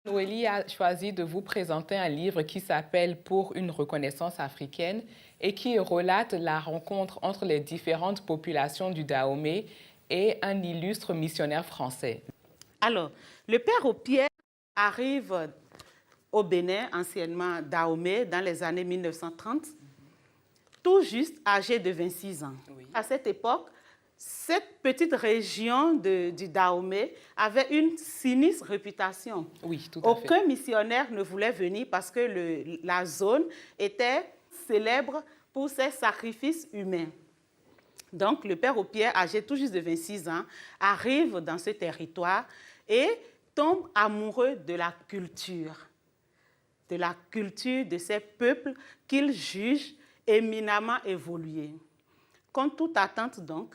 Noélie a choisi de vous présenter un livre qui s'appelle Pour une reconnaissance africaine et qui relate la rencontre entre les différentes populations du Dahomey et un illustre missionnaire français. Alors, le père Opierre arrive au Bénin, anciennement Dahomey, dans les années 1930, tout juste âgé de 26 ans. Oui. À cette époque, cette petite région du Dahomey avait une sinistre réputation. Oui, tout à fait. Aucun missionnaire ne voulait venir parce que la zone était célèbre pour ses sacrifices humains. Donc, le père Opierre, âgé tout juste de 26 ans, arrive dans ce territoire et tombe amoureux de la culture de ces peuples qu'il juge éminemment évolués. Contre toute attente, donc,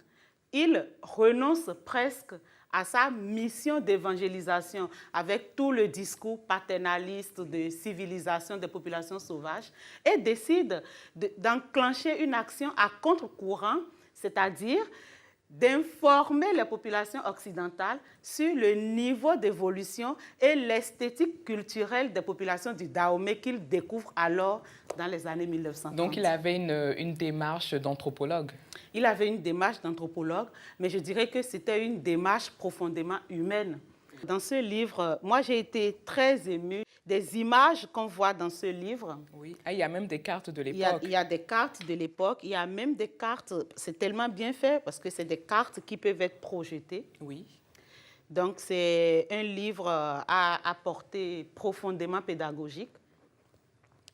il renonce presque à sa mission d'évangélisation avec tout le discours paternaliste de civilisation des populations sauvages et décide d'enclencher une action à contre-courant, c'est-à-dire d'informer les populations occidentales sur le niveau d'évolution et l'esthétique culturelle des populations du Dahomey qu'il découvre alors dans les années 1930. Donc il avait une démarche d'anthropologue. Il avait une démarche d'anthropologue, mais je dirais que c'était une démarche profondément humaine. Dans ce livre, moi j'ai été très émue des images qu'on voit dans ce livre. Oui. Ah, il y a même des cartes de l'époque. Il y a des cartes de l'époque, il y a même des cartes, c'est tellement bien fait parce que c'est des cartes qui peuvent être projetées. Oui. Donc c'est un livre à portée profondément pédagogique.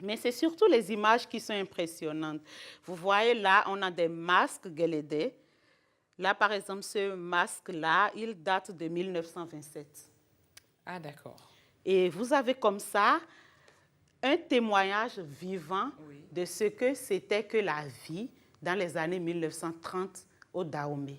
Mais c'est surtout les images qui sont impressionnantes. Vous voyez là, on a des masques Guélédé. Là, par exemple, ce masque-là, il date de 1927. Ah, d'accord. Et vous avez comme ça un témoignage vivant de ce que c'était que la vie dans les années 1930 au Dahomey.